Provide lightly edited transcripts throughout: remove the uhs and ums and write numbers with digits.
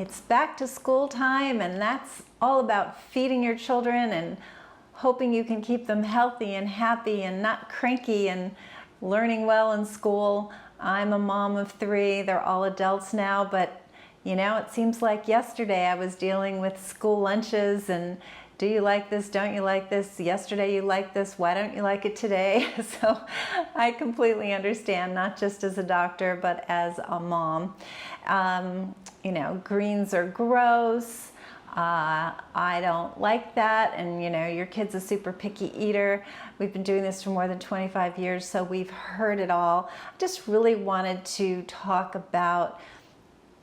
It's back to school time, and that's all about feeding your children and hoping you can keep them healthy and happy and not cranky and learning well in school. I'm a mom of 3. They're all adults now, but it seems like yesterday I was dealing with school lunches and do you like this? Don't you like this? Yesterday you liked this. Why don't you like it today? So I completely understand, not just as a doctor, but as a mom. Greens are gross. I don't like that. And your kid's a super picky eater. We've been doing this for more than 25 years, so we've heard it all. I just really wanted to talk about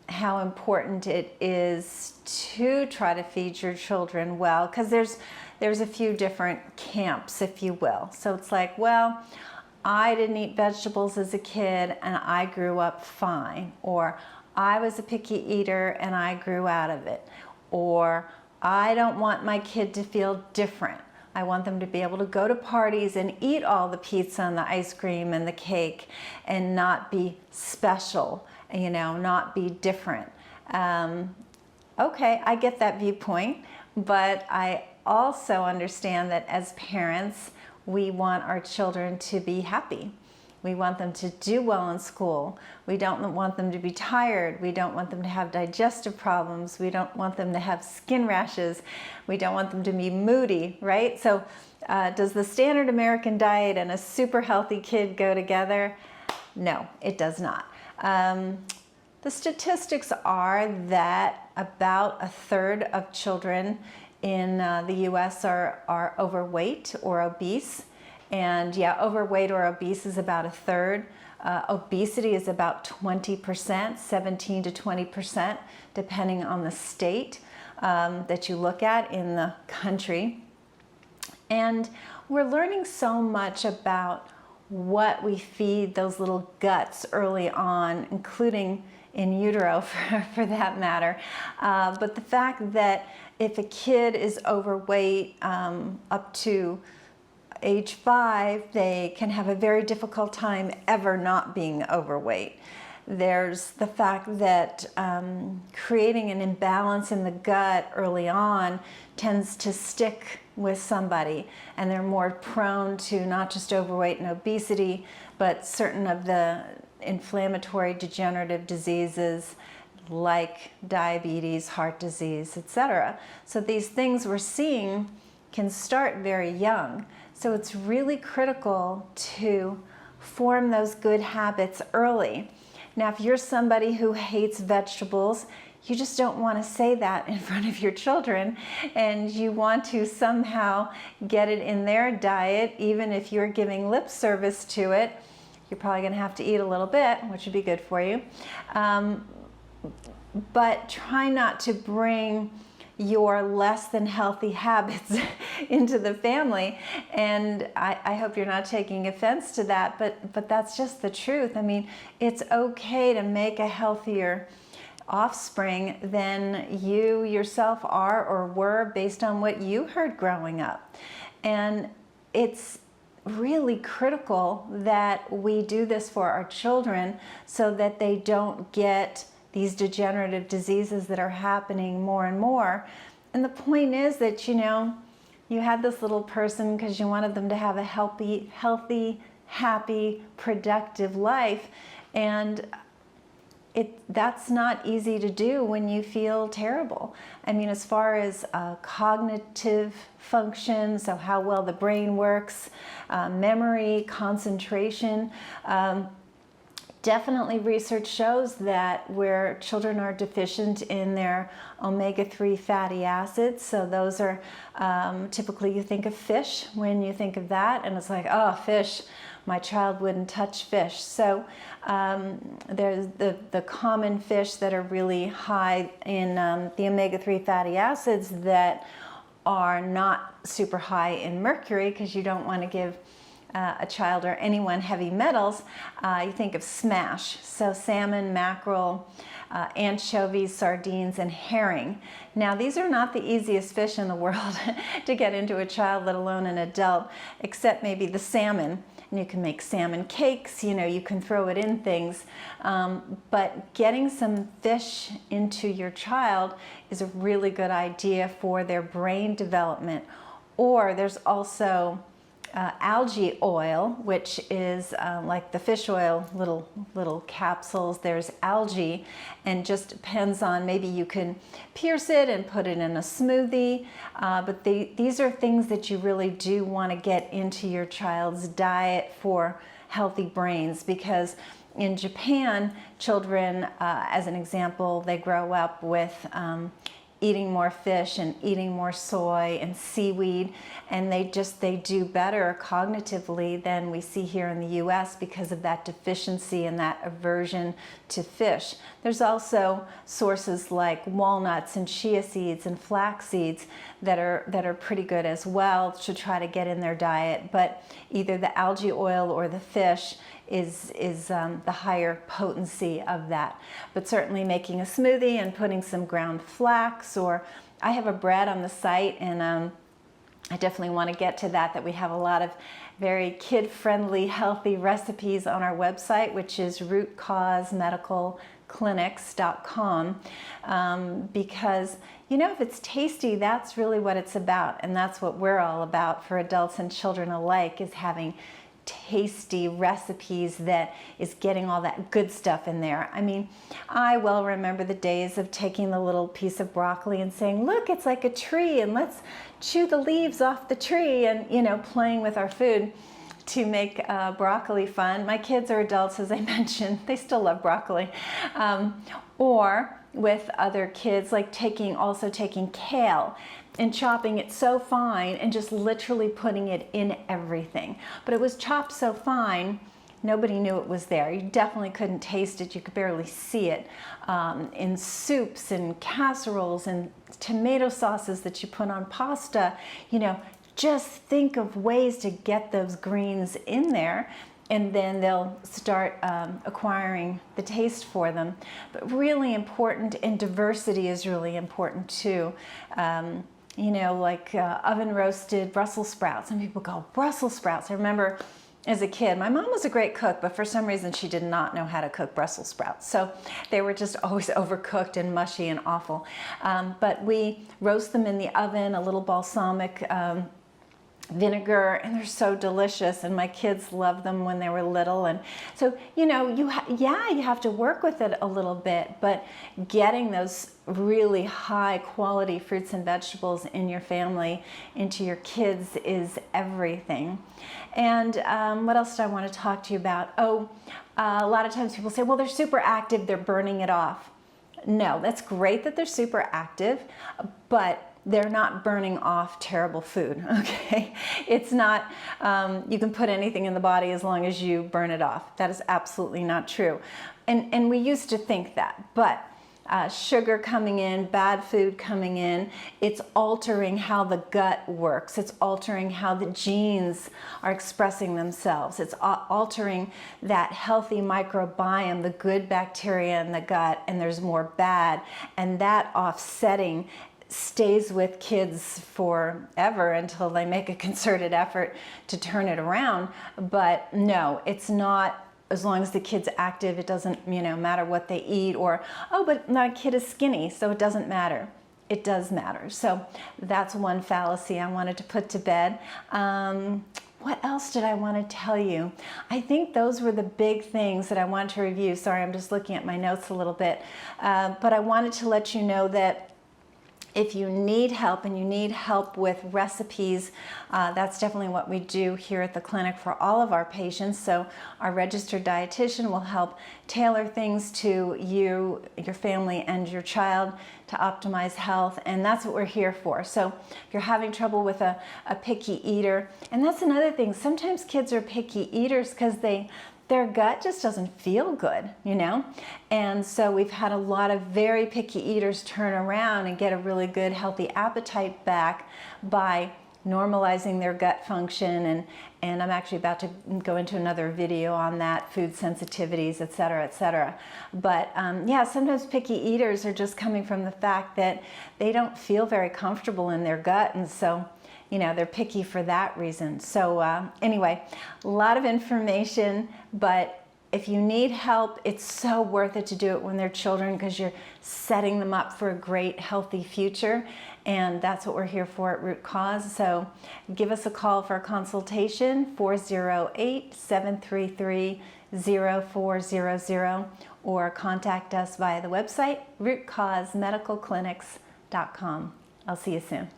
how important it is to try to feed your children well, because there's a few different camps, if you will. So it's like, well, I didn't eat vegetables as a kid and I grew up fine, or I was a picky eater and I grew out of it, or I don't want my kid to feel different. I want them to be able to go to parties and eat all the pizza and the ice cream and the cake and not be special, not be different. Okay, I get that viewpoint, but I also understand that as parents, we want our children to be happy. We want them to do well in school. We don't want them to be tired. We don't want them to have digestive problems. We don't want them to have skin rashes. We don't want them to be moody, right? So does the standard American diet and a super healthy kid go together? No, it does not. The statistics are that about 1/3 of children in the US are overweight or obese. And yeah, overweight or obese is about 1/3. Obesity is about 20%, 17 to 20%, depending on the state that you look at in the country. And we're learning so much about what we feed those little guts early on, including in utero for that matter. But the fact that if a kid is overweight up to age 5, they can have a very difficult time ever not being overweight. There's the fact that creating an imbalance in the gut early on tends to stick with somebody, and they're more prone to not just overweight and obesity, but certain of the inflammatory degenerative diseases like diabetes, heart disease, etc. So these things we're seeing can start very young. So it's really critical to form those good habits early. Now, if you're somebody who hates vegetables, you just don't want to say that in front of your children, and you want to somehow get it in their diet, even if you're giving lip service to it. You're probably going to have to eat a little bit, which would be good for you. But try not to bring your less than healthy habits into the family. And I hope you're not taking offense to that, but that's just the truth. I mean, it's okay to make a healthier offspring than you yourself are or were based on what you heard growing up. And it's really critical that we do this for our children so that they don't get these degenerative diseases that are happening more and more. And the point is that, you had this little person because you wanted them to have a healthy, happy, productive life. And that's not easy to do when you feel terrible. I mean, as far as cognitive function, so how well the brain works, memory, concentration, definitely research shows that where children are deficient in their omega-3 fatty acids, so those are typically, you think of fish when you think of that, and it's like, oh, fish, my child wouldn't touch fish. So there's the common fish that are really high in the omega-3 fatty acids that are not super high in mercury, because you don't want to give a child or anyone heavy metals, you think of smash. So salmon, mackerel, anchovies, sardines, and herring. Now, these are not the easiest fish in the world to get into a child, let alone an adult, except maybe the salmon. And you can make salmon cakes, you know, you can throw it in things. But getting some fish into your child is a really good idea for their brain development. Or there's also algae oil, which is like the fish oil, little capsules. There's algae, and just depends on, maybe you can pierce it and put it in a smoothie. But these are things that you really do want to get into your child's diet for healthy brains, because in Japan, children, as an example, they grow up with eating more fish and eating more soy and seaweed, and they do better cognitively than we see here in the US because of that deficiency and that aversion to fish. There's also sources like walnuts and chia seeds and flax seeds that are pretty good as well to try to get in their diet, but either the algae oil or the fish is the higher potency of that. But certainly making a smoothie and putting some ground flax, or I have a bread on the site, and I definitely want to get to that we have a lot of very kid-friendly, healthy recipes on our website, which is rootcausemedicalclinics.com, because, you know, if it's tasty, that's really what it's about, and that's what we're all about for adults and children alike, is having tasty recipes that is getting all that good stuff in there. I mean, I well remember the days of taking the little piece of broccoli and saying, look, it's like a tree, and let's chew the leaves off the tree, and, you know, playing with our food to make broccoli fun. My kids are adults, as I mentioned. They still love broccoli. Or with other kids, like taking kale and chopping it so fine and just literally putting it in everything. But it was chopped so fine, nobody knew it was there. You definitely couldn't taste it. You could barely see it. In soups and casseroles and tomato sauces that you put on pasta, you know, just think of ways to get those greens in there, and then they'll start acquiring the taste for them. But really important, and diversity is really important too. You know, like oven roasted Brussels sprouts. Some people go, Brussels sprouts. I remember as a kid, my mom was a great cook, but for some reason she did not know how to cook Brussels sprouts. So they were just always overcooked and mushy and awful. But we roast them in the oven, a little balsamic vinegar, and they're so delicious, and my kids loved them when they were little. And so, you know, you have to work with it a little bit, but getting those really high quality fruits and vegetables in your family, into your kids, is everything. And what else do I want to talk to you about? A lot of times people say, well, they're super active, they're burning it off. No, that's great that they're super active, but they're not burning off terrible food, okay? It's not, you can put anything in the body as long as you burn it off. That is absolutely not true. And we used to think that, but sugar coming in, bad food coming in, it's altering how the gut works. It's altering how the genes are expressing themselves. It's altering that healthy microbiome, the good bacteria in the gut, and there's more bad, and that offsetting stays with kids forever until they make a concerted effort to turn it around. But no, it's not, as long as the kid's active, it doesn't, you know, matter what they eat, or, oh, but my kid is skinny, so it doesn't matter. It does matter. So that's one fallacy I wanted to put to bed. What else did I want to tell you? I think those were the big things that I wanted to review. Sorry, I'm just looking at my notes a little bit. But I wanted to let you know that if you need help, and you need help with recipes, that's definitely what we do here at the clinic for all of our patients. So our registered dietitian will help tailor things to you, your family, and your child to optimize health, and that's what we're here for. So if you're having trouble with a picky eater, and that's another thing, sometimes kids are picky eaters because their gut just doesn't feel good, you know? And so we've had a lot of very picky eaters turn around and get a really good healthy appetite back by normalizing their gut function, and I'm actually about to go into another video on that, food sensitivities, et cetera, et cetera. But yeah, sometimes picky eaters are just coming from the fact that they don't feel very comfortable in their gut, and so they're picky for that reason. So anyway, a lot of information, but if you need help, it's so worth it to do it when they're children, because you're setting them up for a great, healthy future. And that's what we're here for at Root Cause. So give us a call for a consultation, 408-733-0400, or contact us via the website, rootcausemedicalclinics.com. I'll see you soon.